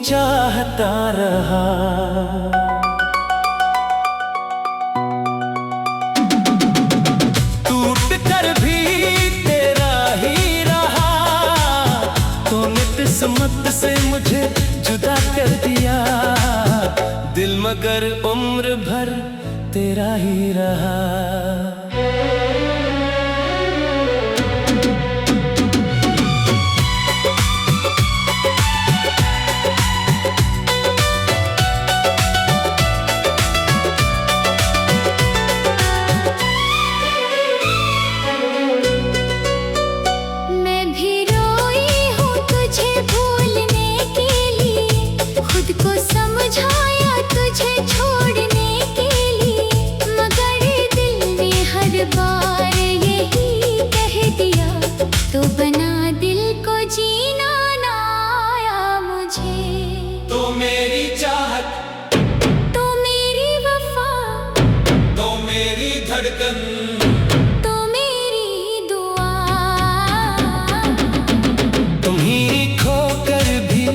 चाहता रहा। टूट कर भी तेरा ही रहा, तूने किस्मत से मुझे जुदा कर दिया। दिल मगर उम्र भर तेरा ही रहा। तो मेरी चाहत, तो मेरी वफा, तो मेरी धड़कन, तो मेरी दुआ। तुम्हीं खोकर भी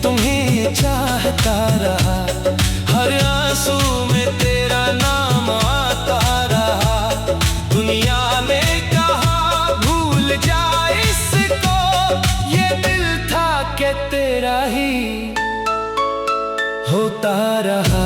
तुम्हें चाहता रहा। हर आंसू में तेरा नाम आता रहा। दुनिया ने कहा भूल जा इसको, ये दिल था कि तेरा ही होता रहा।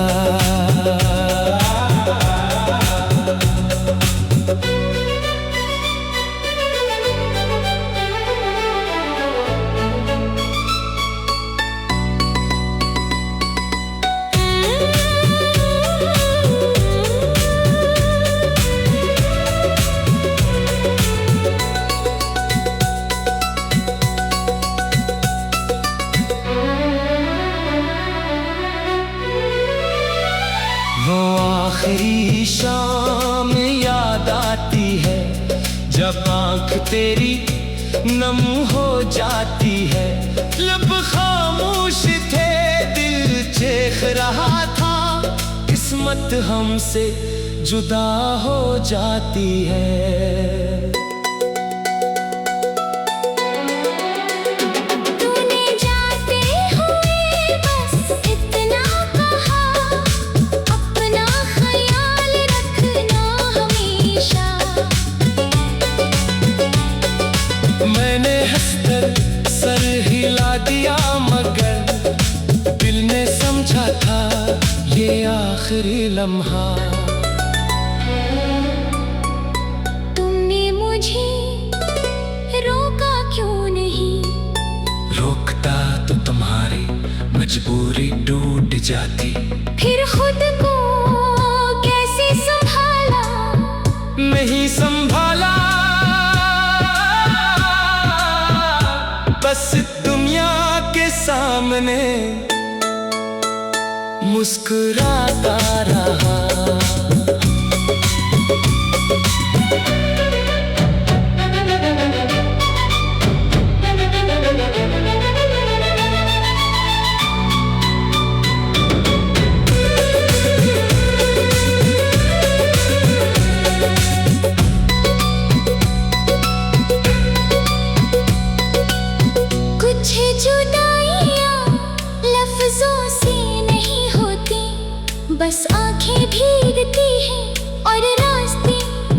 वो आखिरी शाम याद आती है, जब आंख तेरी नम हो जाती है। लब खामोश थे, दिल चेख रहा था। किस्मत हमसे जुदा हो जाती है। मैंने हंसकर सर हिला दिया, मगर दिल ने समझा था ये आखिरी लम्हा। तुमने मुझे रोका क्यों नहीं? रोकता तो तुम्हारी मजबूरी टूट जाती। फिर खुद को कैसे संभाला? नहीं संभाला, बस दुनिया के सामने मुस्कुराता रहा। बस आंखें भीगती हैं और रास्ते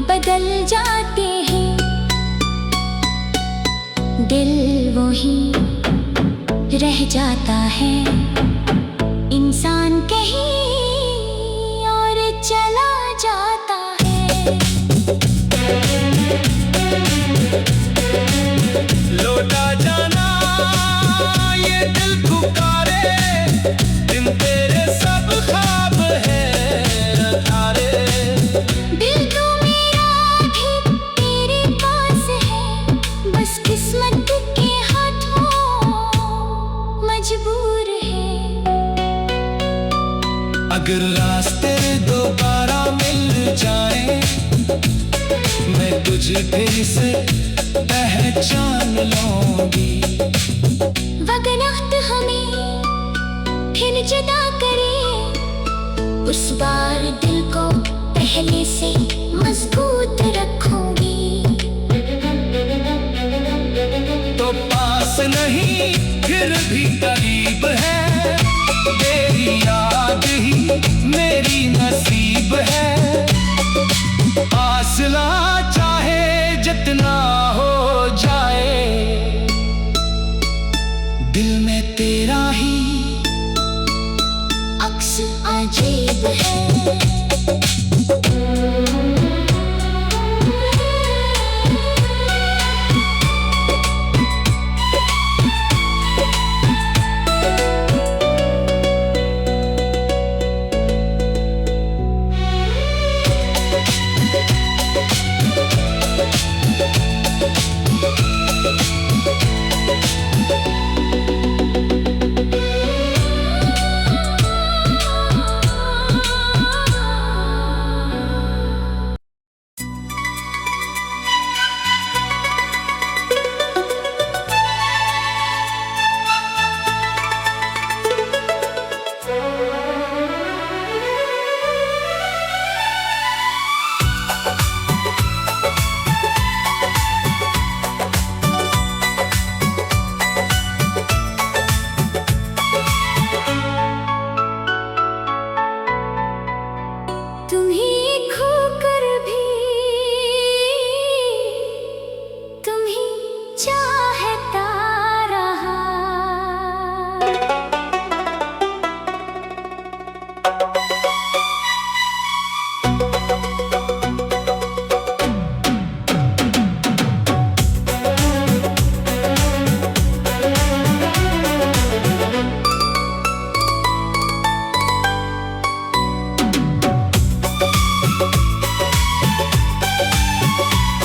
बदल जाते हैं। दिल वही रह जाता है, इंसान कहीं और चला जाता है। लौटा जाना ये दिल पुकारे, दिन तेरे सब ख्वाब है अधारे। दिल तो मेरा भी तेरे पास है, बस किस्मत के हाथों मजबूर है। अगर रास्ते दोबारा मिल जाए, मैं तुझे फिर से पहचान लूंगी। वक्त हमें फिर जुदा करे, उस बार दिल को पहले से मजबूत रखूंगी। तो पास नहीं फिर भी करीब है, अजीब है। फासला चाहे जितना हो जाए, दिल में तेरा ही अक्स अजीब है।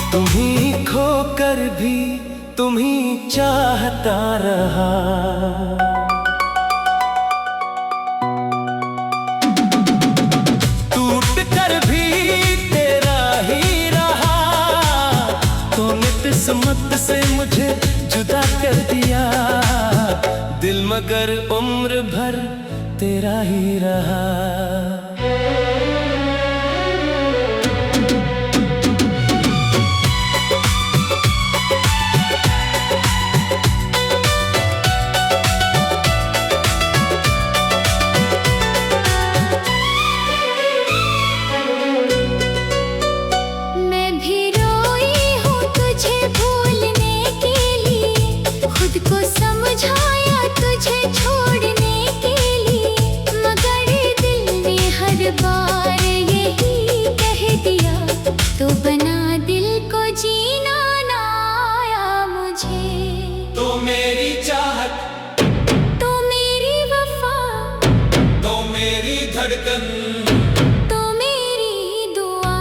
तुम्हीं खोकर भी तुम्हीं चाहता रहा। टूट कर भी तेरा ही रहा। तूने किस्मत से मुझे जुदा कर दिया। दिल मगर उम्र भर तेरा ही रहा। समझाया तुझे छोड़ने के लिए, मगर दिल ने हर बार यही कह दिया, तो बना दिल को जीना ना आया मुझे। तो मेरी चाहत, तो मेरी वफा, तो मेरी धड़कन, तो मेरी दुआ।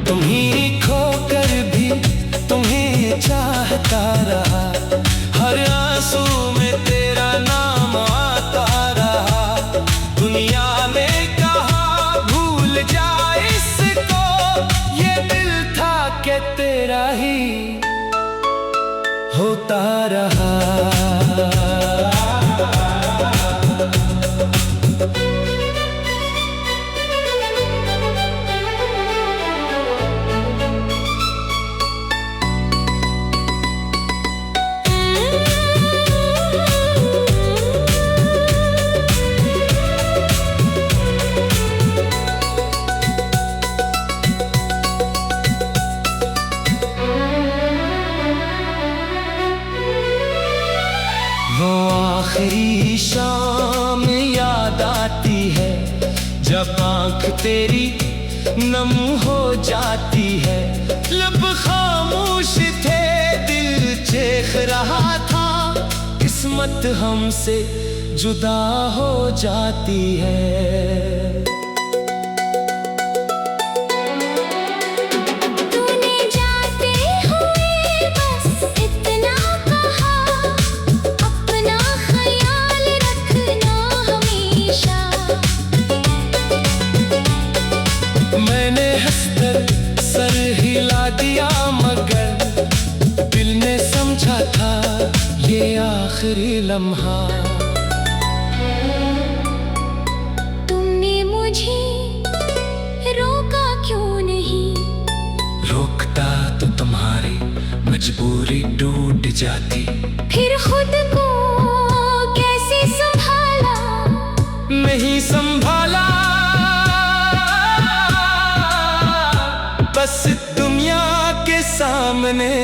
तुम्हीं खोकर भी तुम्हें चाहता रहा। हर आंसू में तेरा नाम आता रहा। दुनिया ने कहा भूल जा इसको, ये दिल था कि तेरा ही होता रहा। वो आखिरी शाम याद आती है, जब आंख तेरी नम हो जाती है। लब खामोश थे, दिल चेख रहा था। किस्मत हमसे जुदा हो जाती है। सर हिला दिया मगर दिल ने समझा था ये आखिरी लम्हा। तुमने मुझे रोका क्यों नहीं? रोकता तो तुम्हारी मजबूरी टूट जाती। फिर खुद को कैसे संभाला? नहीं संभाला। सामने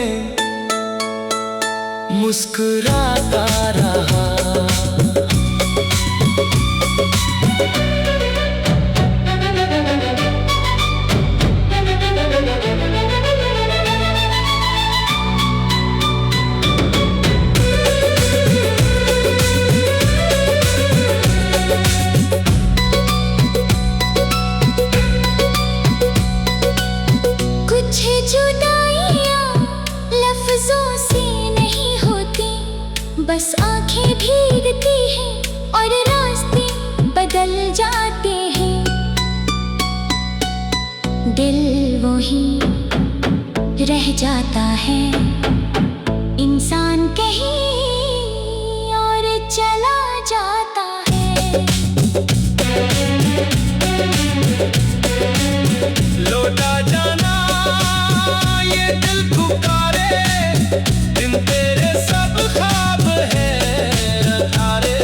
मुस्कुराता रहा। कुछ जुदाइयां लफ्जों से नहीं होती, बस आंखें भीगती हैं और रास्ते बदल जाते हैं। दिल वही रह जाता है, इंसान कहीं और चला जाता है। लौटा जाना ये दिल पुकारे, दिन तेरे सब ख्वाब है अधारे।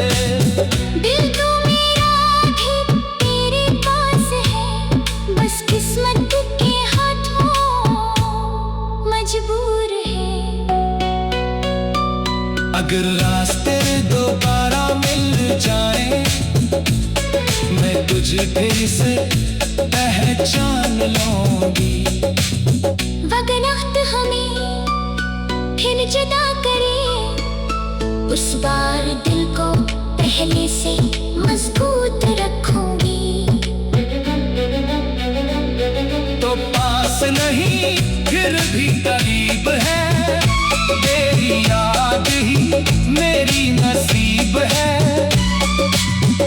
दिल तो मेरा भी तेरे पास है, बस किस्मत के हाथों मजबूर है। अगर रास्ते दोबारा मिल जाए, मैं तुझे फिर से पहचान लूंगी। वक्त हमें फिर जुदा करे, उस बार दिल को पहले से मजबूत रखूंगी। तो पास नहीं फिर भी करीब है, तेरी याद ही मेरी नसीब है।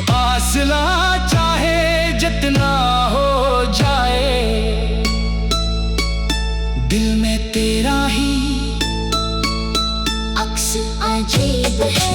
फासला चाहे जितना हो जाए, दिल में तेरा ही अक्स अजीब है।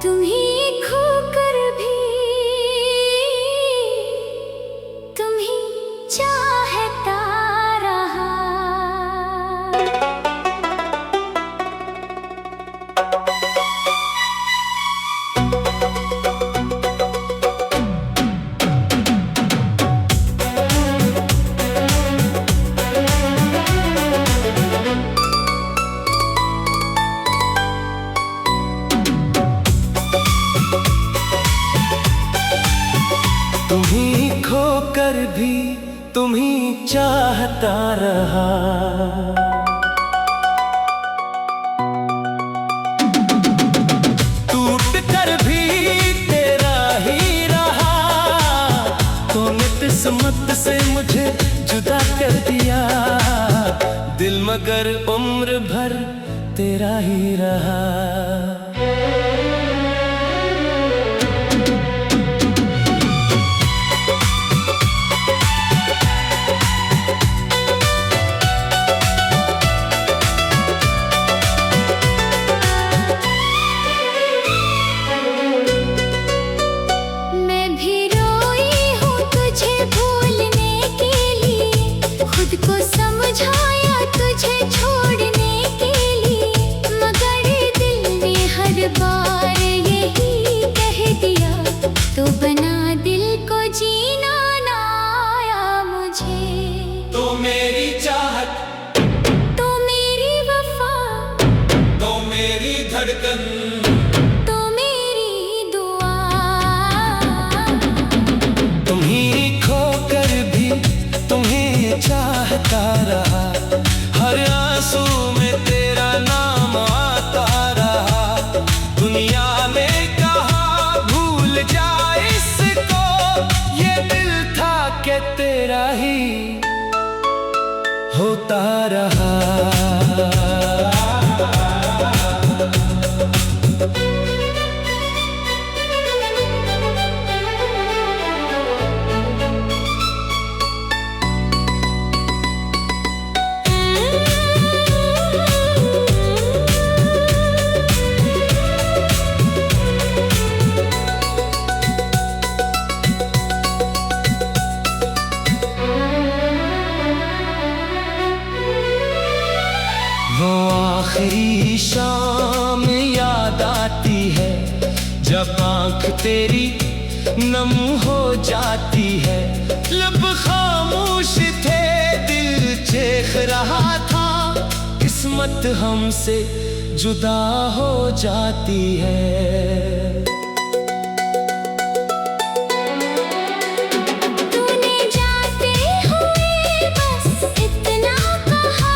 तुम्हीं खोकर भी तुम्हीं चाहता रहा। टूट कर भी तेरा ही रहा, तूने किस्मत से मुझे जुदा कर दिया। दिल मगर उम्र भर तेरा ही रहा। खुद को समझाया तुझे छोड़ने के लिए, मगर दिल ने हर बार यही कह दिया, तो बना दिल को जीना ना आया मुझे। तो मेरी चाहत, तो मेरी वफा, तो मेरी धड़कन, तो मेरी दुआ। तुम्हीं खोकर भी तुम्हें चाहता रहा। हर वो आखिरी शाम याद आती है जब आंख तेरी नम हो जाती है। लब खामोश थे, दिल चेख रहा था, किस्मत हमसे जुदा हो जाती है। तूने जाते हुए बस इतना कहा,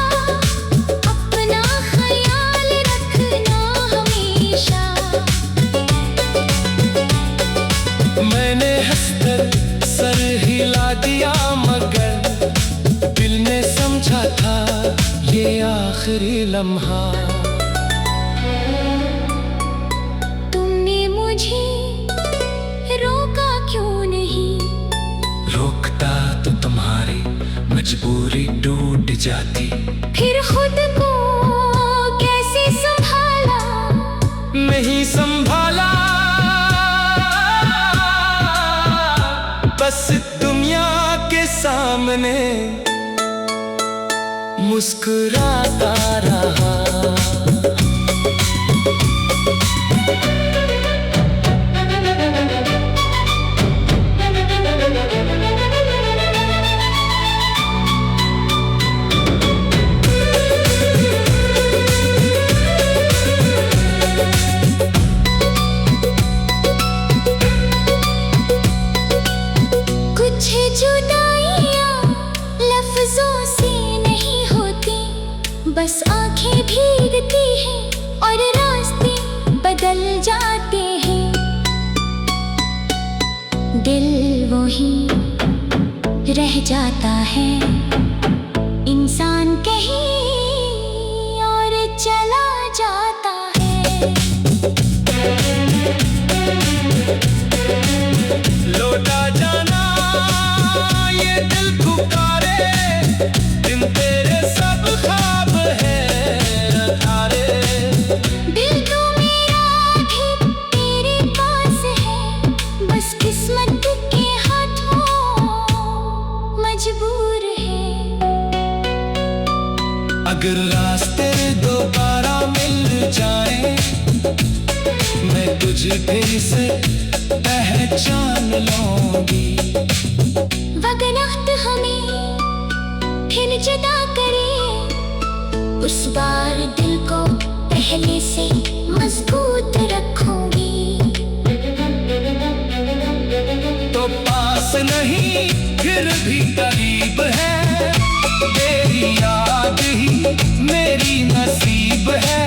अपना ख्याल रखना हमेशा। मैंने हंसकर सर हिला दिया, मगर दिल ने समझा था ये आखिरी लम्हा। तुमने मुझे रोका क्यों नहीं? रोकता तो तुम्हारी मजबूरी टूट जाती। फिर खुद को कैसे संभाला? नहीं संभाला, बस दुनिया के सामने मुस्कुराता रहा। कुछ जुदाइयां लफ्जों से नहीं होती, बस आंखें भीगती हैं और रास्ते बदल जाते हैं। दिल वही रह जाता है, इंसान कहीं और चला जाता है। लौटा जाना ये दिल पुकारे, दिन तेरे सब ख्वाब है अधारे। दिल तो मेरा भी तेरे पास है, बस किस्मत के हाथों मजबूर है। अगर रास्ते दोबारा मिल जाए, मैं तुझे फिर से पहचान लूंगी। वक्त हमें फिर जुदा करे, उस बार दिल को पहले से मजबूत रखूंगी। तो पास नहीं फिर भी करीब है, तेरी याद ही मेरी नसीब है।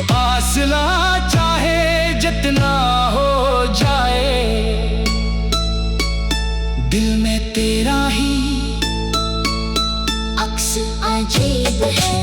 फासला चाहे जितना हो जाए, दिल में तेरा ही अक्स अजीब है।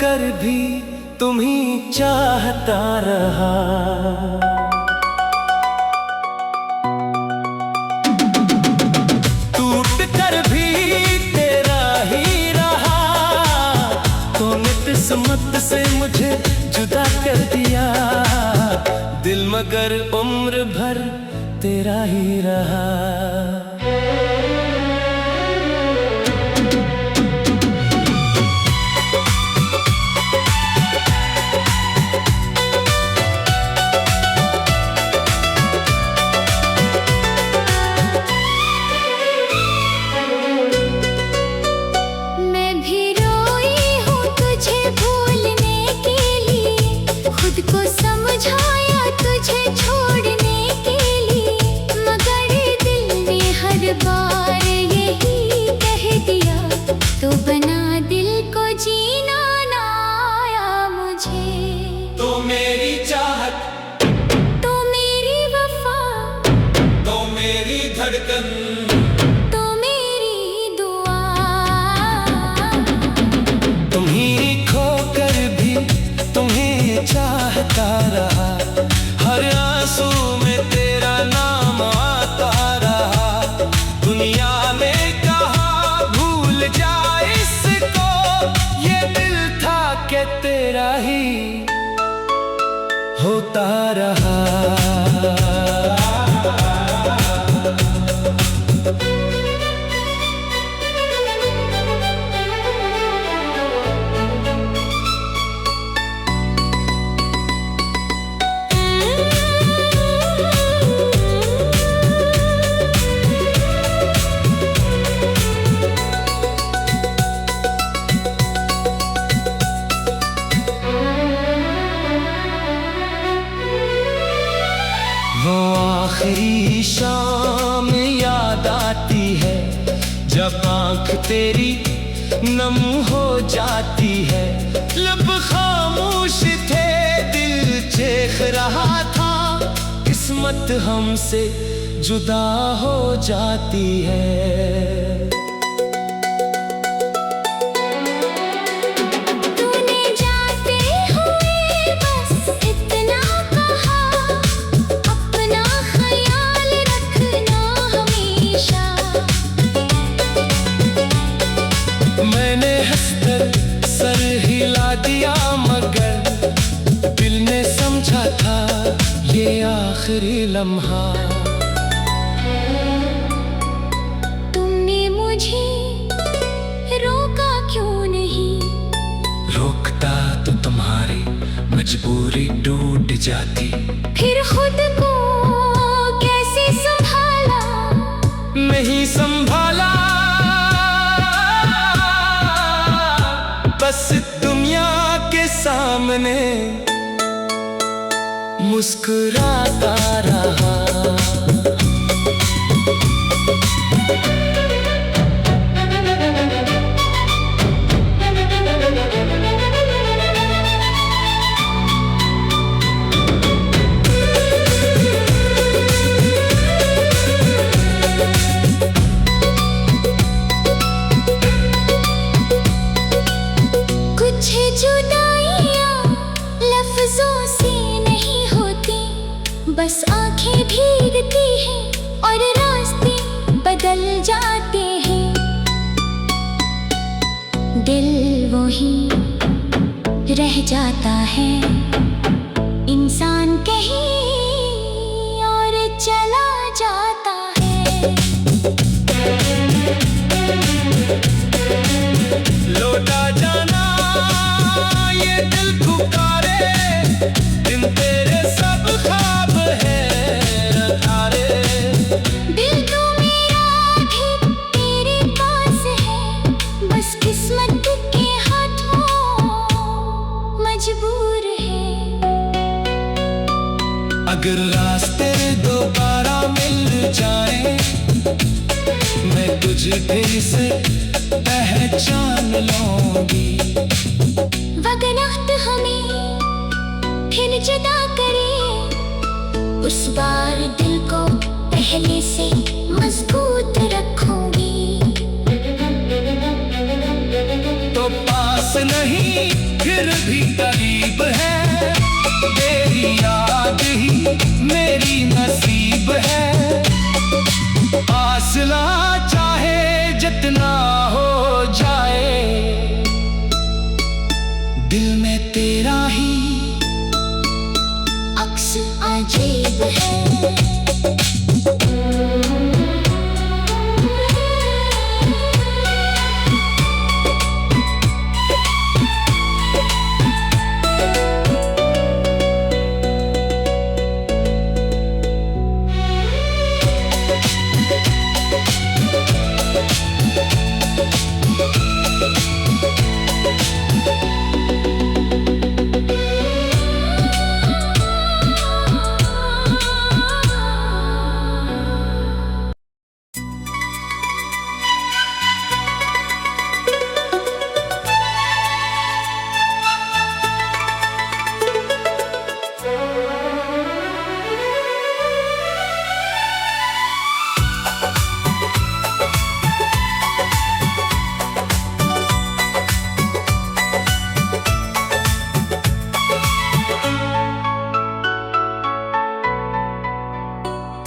कर भी तुम्हीं चाहता रहा। मगर उम्र भर तेरा ही रहा। मैं भी रोई हूँ तुझे भूलने के लिए, खुद को समझाया तुझे छोड़ने के लिए, मगर दिल ने हर बार यही कह दिया, तो बना दिल को जीना ना आया मुझे। तो मेरी चाहत, तो मेरी वफा, तो मेरी धड़कन, तो मेरी दुआ, तुम्हीं खोकर भी तुम्हें चाहता रहा, हर आंसू में तेरा नाम आता रहा। दुनिया ने कहा भूल जा इसको, ये दिल था कि तेरा ही होता रहा। वो आखिरी शाम याद आती है, जब आंख तेरी नम हो जाती है। लब खामोश थे, दिल चेख रहा था, किस्मत हमसे जुदा हो जाती है। तूने जाते हुए बस इतना कहा, अपना ख्याल रखना हमेशा। मैंने हंसकर सर हिला दिया, मगर दिल ने समझा था ये आखिरी लम्हा। तुमने मुझे रोका क्यों नहीं? रोकता तो तुम्हारी मजबूरी टूट जाती। फिर खुद को कैसे संभाला? नहीं संभाला, बस दुनिया के सामने मुस्कुराता रहा। कुछ जुदाइयां लफ्जों से नहीं होती, बस आंखें भीगती हैं और रास्ते बदल जाते हैं। दिल वही रह जाता है, इंसान कहीं और चला जाता है। लौटा जाना ये दिल पुकारे, दिन तेरे सब ख्वाब है रखारे। दिल तो मेरा भी तेरे पास है, बस किस्मत के हाथों मजबूर है। अगर रास्ते दोबारा मिल जाए, मैं तुझे फिर से पहचान लूंगी। वक्त हमें फिर जुदा करे, उस बार दिल को पहले से मजबूत रखूंगी। तो पास नहीं फिर भी करीब है, तेरी याद ही मेरी नसीब है। फासला चाहे जितना हो जाए, दिल में तेरा ही अक्स आज है।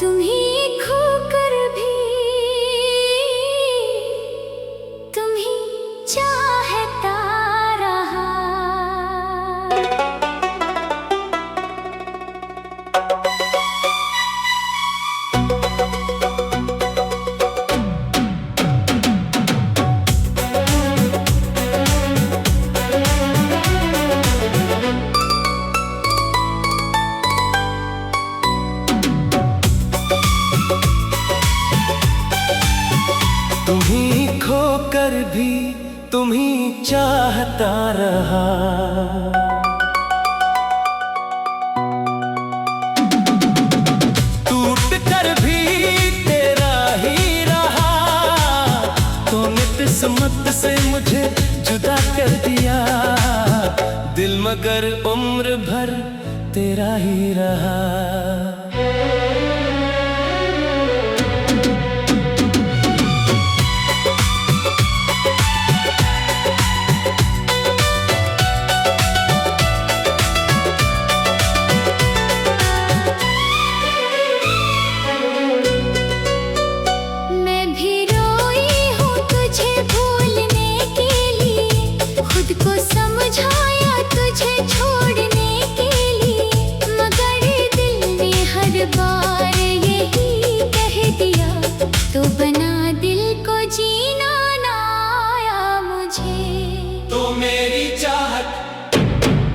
तुम्हें खोकर भी तुम्हें चाहता रहा। तुम्हीं खोकर भी तुम्हीं चाहता रहा। टूट कर भी तेरा ही रहा। तूने किस्मत से मुझे जुदा कर दिया। दिल मगर उम्र भर तेरा ही रहा। मैं भी रोई हूँ तुझे भूलने के लिए, खुद को समझाया तुझे छोड़ने के लिए, मगर दिल ने हर बार यही कह दिया, तो बना दिल को जीना ना आया मुझे। तो मेरी चाहत,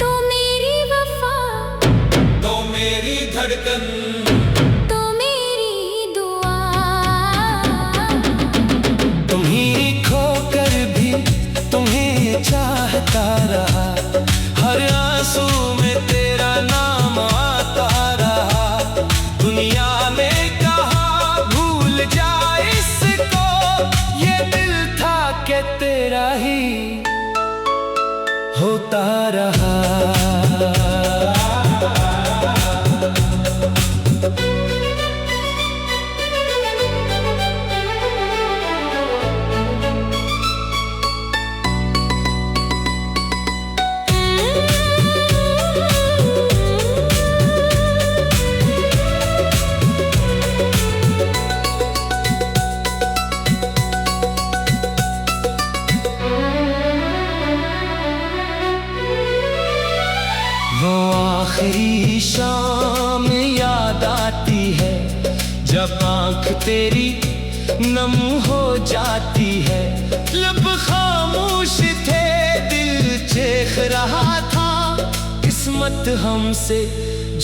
तो मेरी वफा, तो मेरी धड़कन, तो मेरी दुआ। तुम्हीं खोकर भी तुम्हें चाहता रहा। हर आंसू में तेरा नाम आता रहा। दुनिया ने कहा भूल जा इसको, ये दिल था कि तेरा ही होता रहा। वो आखिरी शाम याद आती है, जब आंख तेरी नम हो जाती है। लब खामोश थे, दिल चेख रहा था, किस्मत हमसे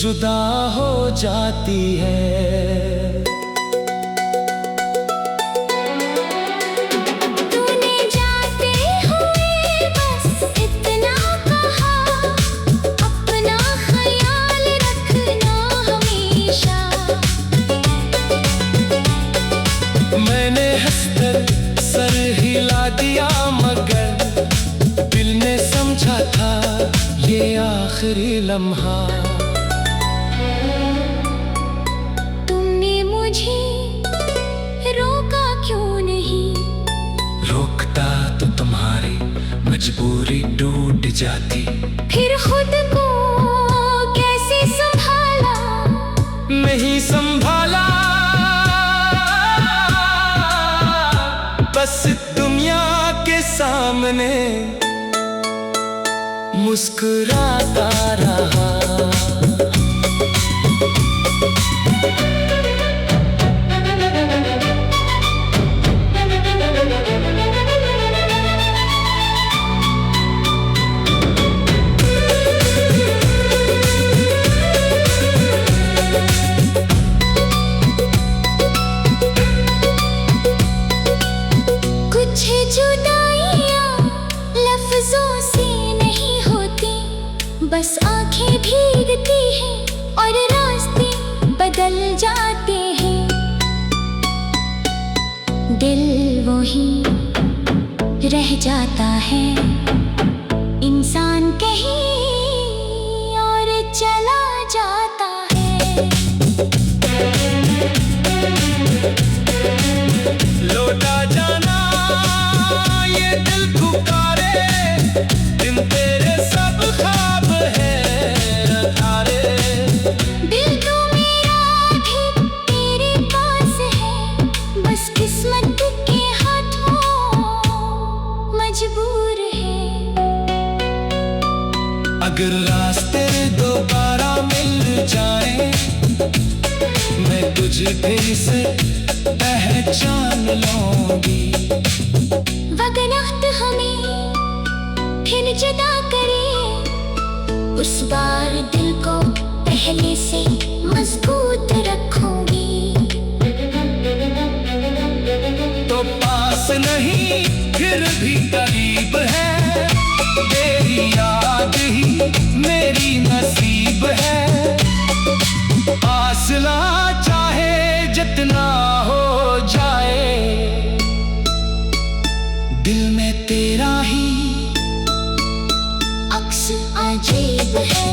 जुदा हो जाती है। तूने जाते हुए बस इतना कहा, अपना ख्याल रखना हमेशा। मैंने हंसकर सर हिला दिया, मगर दिल ने समझा था ये आखिरी लम्हा। तुमने मुझे रोका क्यों नहीं? रोकता तो तुम्हारी मजबूरी टूट जाती। फिर खुद को कैसे संभाला? नहीं संभाला, बस दुनिया के सामने मुस्कुराता रहा। कुछ जुदाइयाँ लफ्जों से नहीं होती, बस आंखें भीगती हैं और रास्ते बदल जाते हैं। दिल वही रह जाता है, इंसान कहीं और चला जाता है। लौटा जाना ये दिल पुकारे, दिन तेरे सब ख्वाब है अधारे। दिल तो मेरा भी तेरे पास है, बस किस्मत के हाथों मजबूर है। अगर रास्ते दोबारा मिल जाए, मैं तुझे फिर से पहचान लूंगी। वक्त हमें फिर जुदा करे, उस बार दिल को पहले से मजबूत रखूंगी। तो पास नहीं फिर भी करीब है, तेरी याद ही मेरी नसीब है। फासला चाहे जितना हो जाए, दिल में तेरा ही अक्स अजीब है।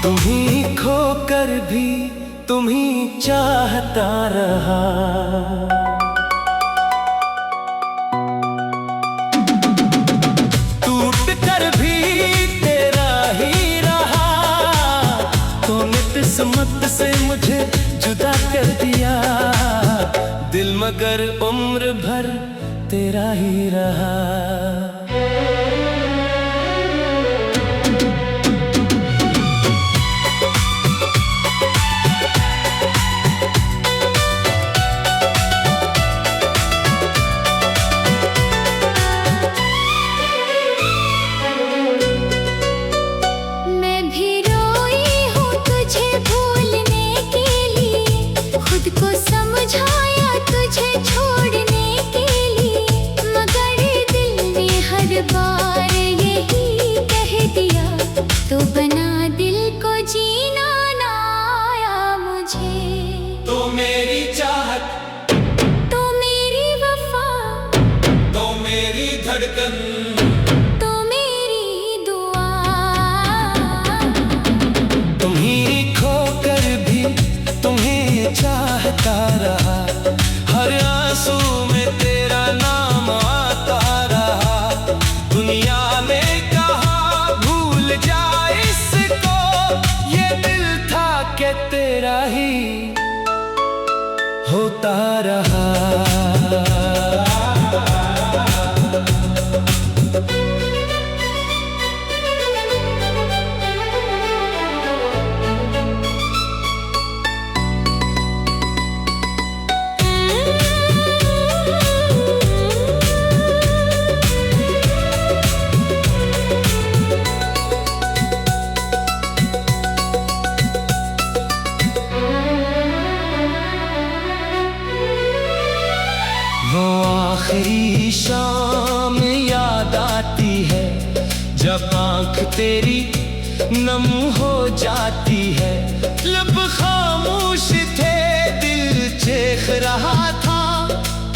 तुम्हीं खोकर भी तुम्हीं चाहता रहा। टूट कर भी तेरा ही रहा, तूने किस्मत से मुझे जुदा कर दिया। दिल मगर उम्र भर तेरा ही रहा। को समझाया तुझे छोड़ने के लिए, मगर दिल ने हर बार यही कह दिया, तो बना दिल को जीना ना आया मुझे। तो मेरी चाहत, तो मेरी वफा, तो मेरी धड़कन, तो मेरी दुआ, तुम्हीं खोकर भी तुम्हें चाहता रहा। हर आंसू में तेरा नाम आता रहा। दुनिया ने कहा भूल जा इसको, ही होता रहा। वो आखिरी शाम याद आती है जब आंख तेरी नम हो जाती है। लब खामोश थे, दिल चेख रहा था,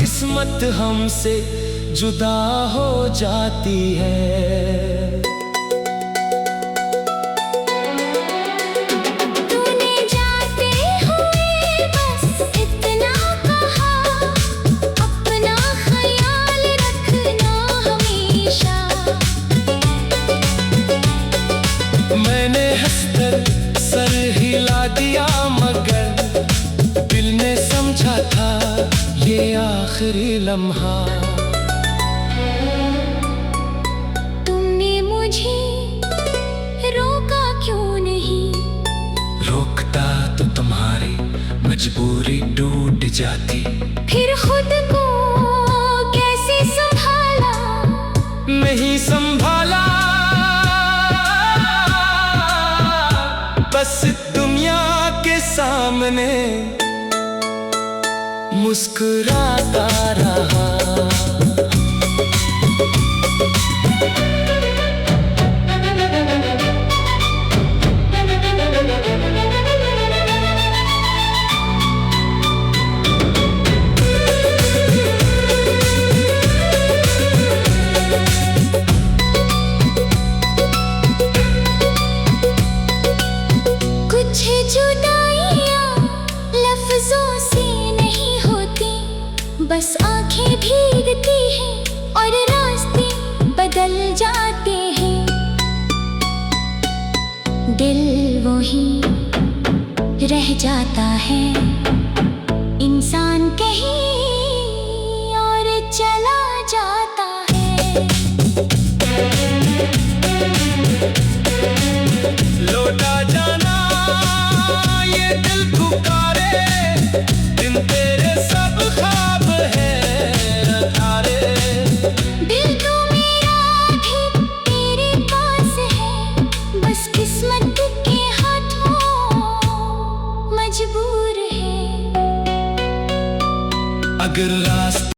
किस्मत हमसे जुदा हो जाती है। मैंने हंसकर सर हिला दिया मगर दिल ने समझा था ये आखिरी लम्हा। तुमने मुझे रोका क्यों नहीं? रोकता तो तुम्हारी मजबूरी टूट जाती। फिर खुद को कैसे संभाला? नहीं संभाला, बस दुनिया के सामने मुस्कुराता रहा। कुछ जुदाइयां लफ्जों से नहीं होती, बस आंखें भीगती हैं और रास्ते बदल जाते हैं। दिल वही रह जाता है, इंसान कहीं और चला जाता है। लौटा जाना ये दिल पुकारे, दिन तेरे सब ख्वाब है अधारे। दिल तो मेरा भी तेरे पास है, बस किस्मत के हाथों मजबूर है। अगर रास्ता